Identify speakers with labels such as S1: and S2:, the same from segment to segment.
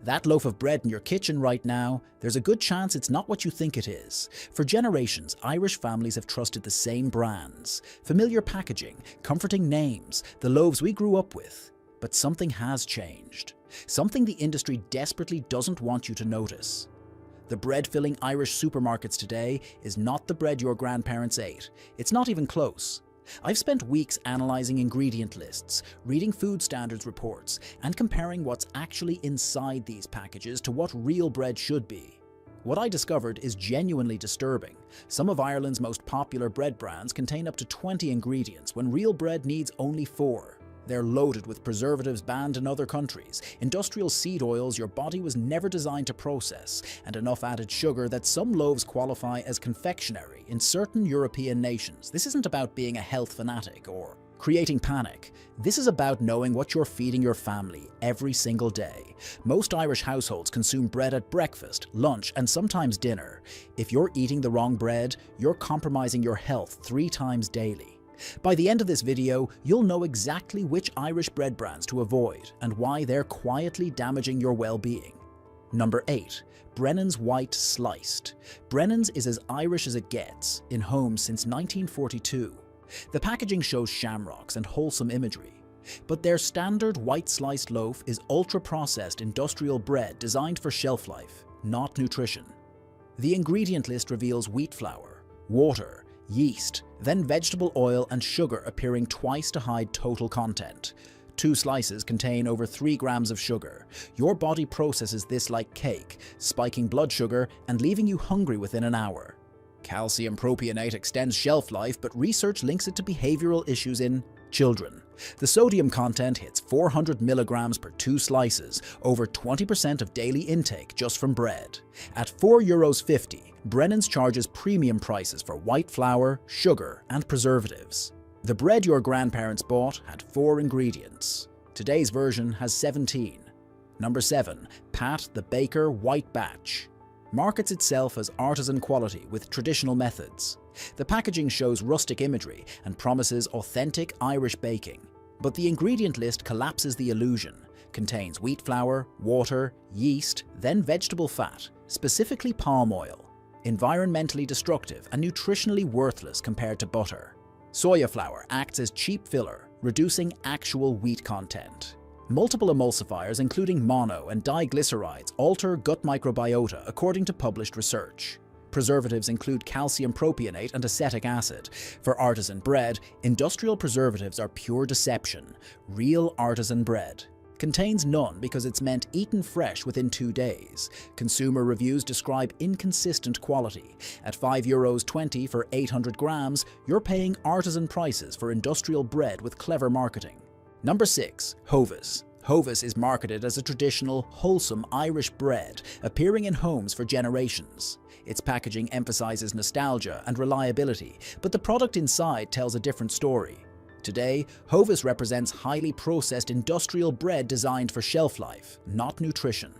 S1: That loaf of bread in your kitchen right now, there's a good chance it's not what you think it is. For generations, Irish families have trusted the same brands, familiar packaging, comforting names, the loaves we grew up with. But something has changed. Something the industry desperately doesn't want you to notice. The bread filling Irish supermarkets today is not the bread your grandparents ate. It's not even close. I've spent weeks analysing ingredient lists, reading food standards reports, and comparing what's actually inside these packages to what real bread should be. What I discovered is genuinely disturbing. Some of Ireland's most popular bread brands contain up to 20 ingredients when real bread needs only 4. They're loaded with preservatives banned in other countries, industrial seed oils your body was never designed to process, and enough added sugar that some loaves qualify as confectionery in certain European nations. This isn't about being a health fanatic or creating panic. This is about knowing what you're feeding your family every single day. Most Irish households consume bread at breakfast, lunch, and sometimes dinner. If you're eating the wrong bread, you're compromising your health 3 times daily. By the end of this video, you'll know exactly which Irish bread brands to avoid and why they're quietly damaging your well-being. Number 8. Brennan's White Sliced. Brennan's is as Irish as it gets, in homes since 1942. The packaging shows shamrocks and wholesome imagery. But their standard white sliced loaf is ultra-processed industrial bread designed for shelf life, not nutrition. The ingredient list reveals wheat flour, water, yeast, then vegetable oil and sugar appearing twice to hide total content. 2 slices contain over 3 grams of sugar. Your body processes this like cake, spiking blood sugar and leaving you hungry within an hour. Calcium propionate extends shelf life, but research links it to behavioral issues in children. The sodium content hits 400 milligrams per 2 slices, over 20% of daily intake just from bread. At €4.50, Brennan's charges premium prices for white flour, sugar, and preservatives. The bread your grandparents bought had 4 ingredients. Today's version has 17. Number 7. Pat the Baker White Batch. Markets itself as artisan quality with traditional methods. The packaging shows rustic imagery and promises authentic Irish baking. But the ingredient list collapses the illusion. Contains wheat flour, water, yeast, then vegetable fat, specifically palm oil. Environmentally destructive and nutritionally worthless compared to butter. Soya flour acts as cheap filler, reducing actual wheat content. Multiple emulsifiers, including mono and diglycerides, alter gut microbiota according to published research. Preservatives include calcium propionate and acetic acid. For artisan bread, industrial preservatives are pure deception. Real artisan bread contains none because it's meant eaten fresh within 2 days. Consumer reviews describe inconsistent quality. At €5.20 for 800 grams, you're paying artisan prices for industrial bread with clever marketing. Number 6. Hovis. Hovis is marketed as a traditional, wholesome Irish bread, appearing in homes for generations. Its packaging emphasizes nostalgia and reliability, but the product inside tells a different story. Today, Hovis represents highly processed industrial bread designed for shelf life, not nutrition.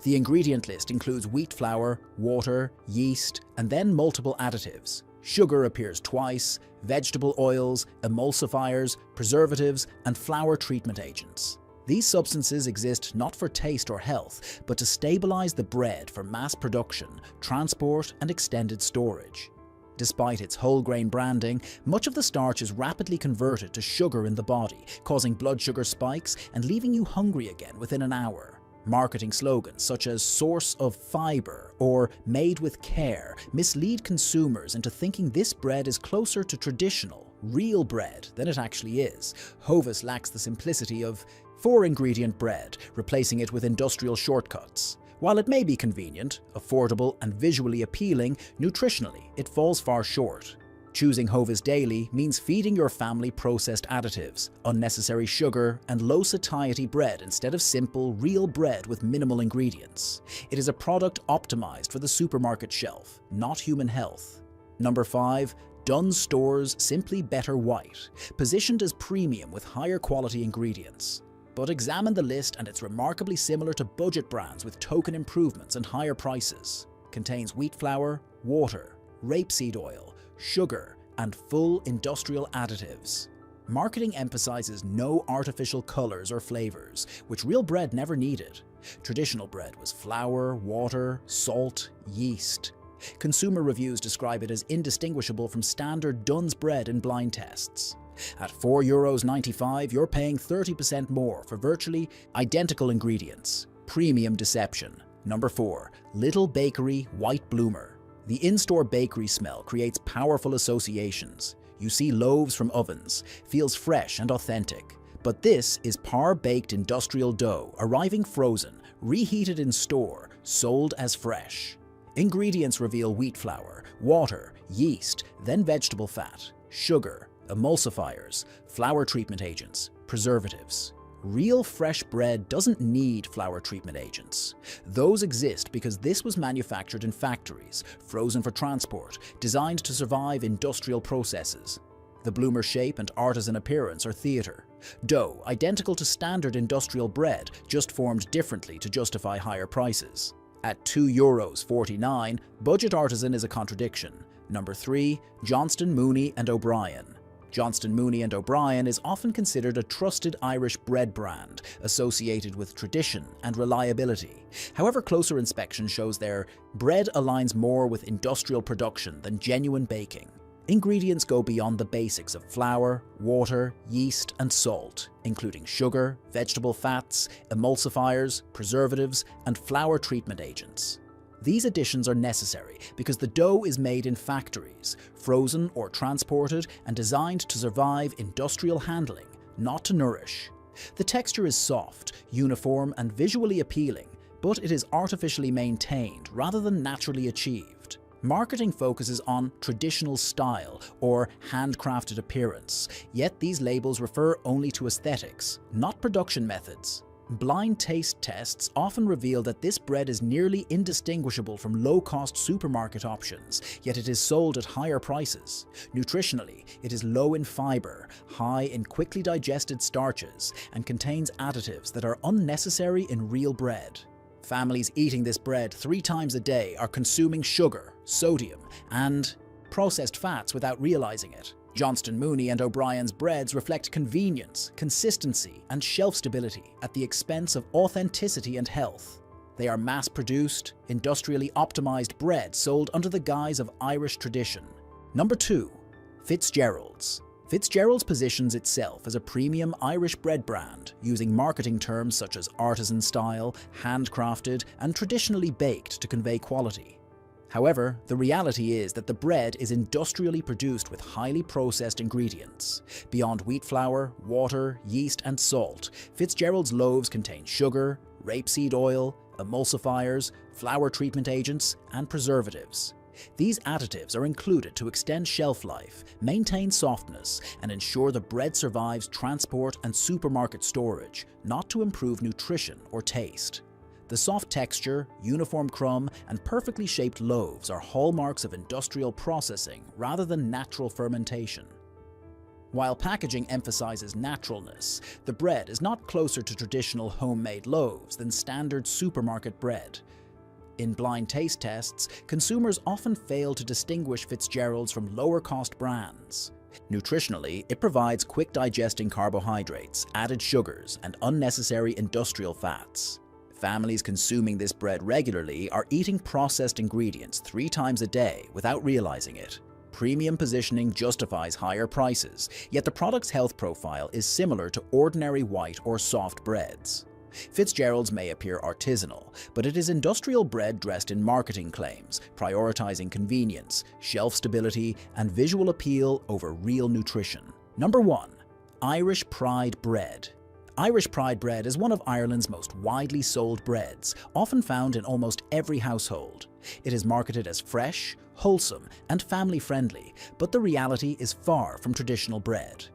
S1: The ingredient list includes wheat flour, water, yeast, and then multiple additives. Sugar appears twice, vegetable oils, emulsifiers, preservatives, and flour treatment agents. These substances exist not for taste or health, but to stabilize the bread for mass production, transport, and extended storage. Despite its whole grain branding, much of the starch is rapidly converted to sugar in the body, causing blood sugar spikes and leaving you hungry again within an hour. Marketing slogans such as "source of fiber" or "made with care" mislead consumers into thinking this bread is closer to traditional, real bread than it actually is. Hovis lacks the simplicity of 4-ingredient bread, replacing it with industrial shortcuts. While it may be convenient, affordable, and visually appealing, nutritionally it falls far short. Choosing Hovis daily means feeding your family processed additives, unnecessary sugar, and low-satiety bread instead of simple, real bread with minimal ingredients. It is a product optimized for the supermarket shelf, not human health. Number 5. Dunnes Stores Simply Better White, positioned as premium with higher quality ingredients. But examine the list and it's remarkably similar to budget brands with token improvements and higher prices. Contains wheat flour, water, rapeseed oil, sugar, and full industrial additives. Marketing emphasizes no artificial colors or flavors, which real bread never needed. Traditional bread was flour, water, salt, yeast. Consumer reviews describe it as indistinguishable from standard Dunn's bread in blind tests. At €4.95, you're paying 30% more for virtually identical ingredients. Premium deception. Number 4. Little Bakery White Bloomer. The in-store bakery smell creates powerful associations. You see loaves from ovens, feels fresh and authentic. But this is par-baked industrial dough, arriving frozen, reheated in store, sold as fresh. Ingredients reveal wheat flour, water, yeast, then vegetable fat, sugar, emulsifiers, flour treatment agents, preservatives. Real fresh bread doesn't need flour treatment agents. Those exist because this was manufactured in factories, frozen for transport, designed to survive industrial processes. The bloomer shape and artisan appearance are theatre. Dough, identical to standard industrial bread, just formed differently to justify higher prices. At €2.49, budget artisan is a contradiction. Number 3. Johnston, Mooney & O'Brien. Johnston, Mooney & O'Brien is often considered a trusted Irish bread brand, associated with tradition and reliability. However, closer inspection shows their bread aligns more with industrial production than genuine baking. Ingredients go beyond the basics of flour, water, yeast, and salt, including sugar, vegetable fats, emulsifiers, preservatives, and flour treatment agents. These additions are necessary because the dough is made in factories, frozen or transported and designed to survive industrial handling, not to nourish. The texture is soft, uniform, and visually appealing, but it is artificially maintained rather than naturally achieved. Marketing focuses on traditional style or handcrafted appearance, yet these labels refer only to aesthetics, not production methods. Blind taste tests often reveal that this bread is nearly indistinguishable from low-cost supermarket options, yet it is sold at higher prices. Nutritionally, it is low in fiber, high in quickly digested starches, and contains additives that are unnecessary in real bread. Families eating this bread 3 times a day are consuming sugar, sodium, and processed fats without realizing it. Johnston, Mooney & O'Brien's breads reflect convenience, consistency, and shelf stability at the expense of authenticity and health. They are mass-produced, industrially optimized bread sold under the guise of Irish tradition. Number 2. Fitzgerald's. Fitzgerald's positions itself as a premium Irish bread brand, using marketing terms such as artisan style, handcrafted, and traditionally baked to convey quality. However, the reality is that the bread is industrially produced with highly processed ingredients. Beyond wheat flour, water, yeast, and salt, Fitzgerald's loaves contain sugar, rapeseed oil, emulsifiers, flour treatment agents, and preservatives. These additives are included to extend shelf life, maintain softness, and ensure the bread survives transport and supermarket storage, not to improve nutrition or taste. The soft texture, uniform crumb, and perfectly shaped loaves are hallmarks of industrial processing rather than natural fermentation. While packaging emphasizes naturalness, the bread is not closer to traditional homemade loaves than standard supermarket bread. In blind taste tests, consumers often fail to distinguish Fitzgerald's from lower-cost brands. Nutritionally, it provides quick-digesting carbohydrates, added sugars, and unnecessary industrial fats. Families consuming this bread regularly are eating processed ingredients 3 times a day without realizing it. Premium positioning justifies higher prices, yet the product's health profile is similar to ordinary white or soft breads. Fitzgerald's may appear artisanal, but it is industrial bread dressed in marketing claims, prioritizing convenience, shelf stability, and visual appeal over real nutrition. Number 1. Irish Pride Bread. Irish Pride bread is one of Ireland's most widely sold breads, often found in almost every household. It is marketed as fresh, wholesome, and family-friendly, but the reality is far from traditional bread.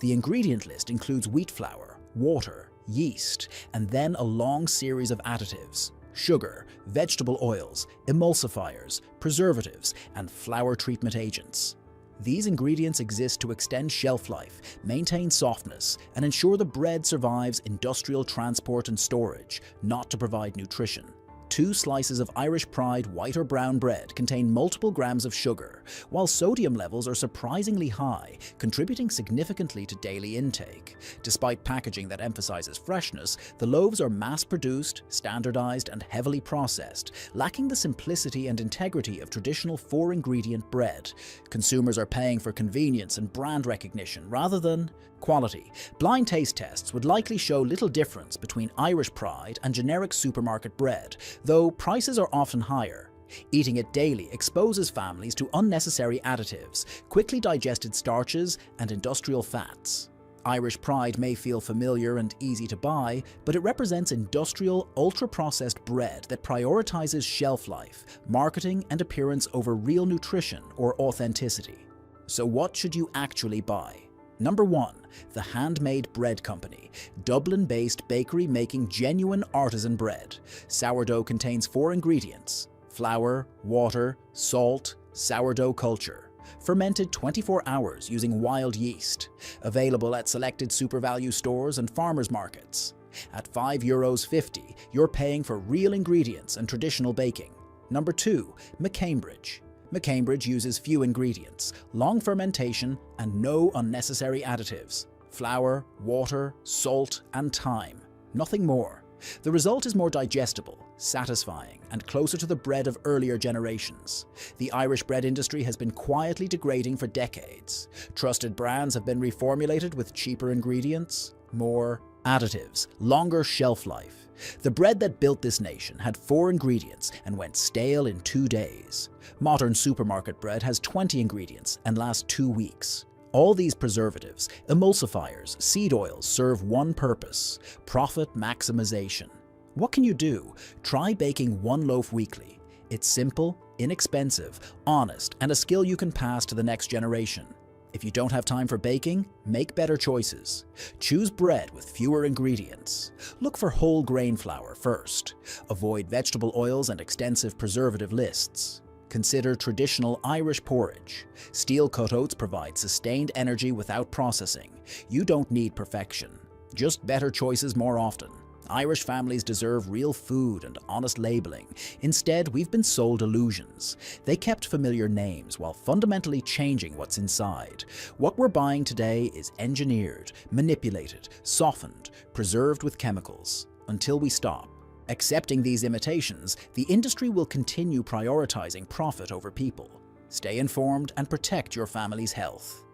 S1: The ingredient list includes wheat flour, water, yeast, and then a long series of additives: sugar, vegetable oils, emulsifiers, preservatives, and flour treatment agents. These ingredients exist to extend shelf life, maintain softness, and ensure the bread survives industrial transport and storage, not to provide nutrition. 2 slices of Irish Pride white or brown bread contain multiple grams of sugar, while sodium levels are surprisingly high, contributing significantly to daily intake. Despite packaging that emphasizes freshness, the loaves are mass-produced, standardized, and heavily processed, lacking the simplicity and integrity of traditional 4-ingredient bread. Consumers are paying for convenience and brand recognition rather than quality. Blind taste tests would likely show little difference between Irish Pride and generic supermarket bread, though prices are often higher. Eating it daily exposes families to unnecessary additives, quickly digested starches, and industrial fats. Irish Pride may feel familiar and easy to buy, but it represents industrial, ultra-processed bread that prioritizes shelf life, marketing, and appearance over real nutrition or authenticity. So what should you actually buy? Number 1. The Handmade Bread Company, Dublin-based bakery making genuine artisan bread. Sourdough contains 4 ingredients: flour, water, salt, sourdough culture. Fermented 24 hours using wild yeast. Available at selected SuperValu stores and farmers markets. At €5.50, you're paying for real ingredients and traditional baking. Number 2. McCambridge. McCambridge uses few ingredients, long fermentation, and no unnecessary additives. Flour, water, salt, and thyme. Nothing more. The result is more digestible, satisfying, and closer to the bread of earlier generations. The Irish bread industry has been quietly degrading for decades. Trusted brands have been reformulated with cheaper ingredients, more additives, longer shelf life. The bread that built this nation had 4 ingredients and went stale in 2 days. Modern supermarket bread has 20 ingredients and lasts 2 weeks. All these preservatives, emulsifiers, seed oils serve one purpose: profit maximization. What can you do? Try baking 1 loaf weekly. It's simple, inexpensive, honest, and a skill you can pass to the next generation. If you don't have time for baking, make better choices. Choose bread with fewer ingredients. Look for whole grain flour first. Avoid vegetable oils and extensive preservative lists. Consider traditional Irish porridge. Steel-cut oats provide sustained energy without processing. You don't need perfection, just better choices more often. Irish families deserve real food and honest labeling. Instead, we've been sold illusions. They kept familiar names while fundamentally changing what's inside. What we're buying today is engineered, manipulated, softened, preserved with chemicals. Until we stop accepting these imitations, the industry will continue prioritizing profit over people. Stay informed and protect your family's health.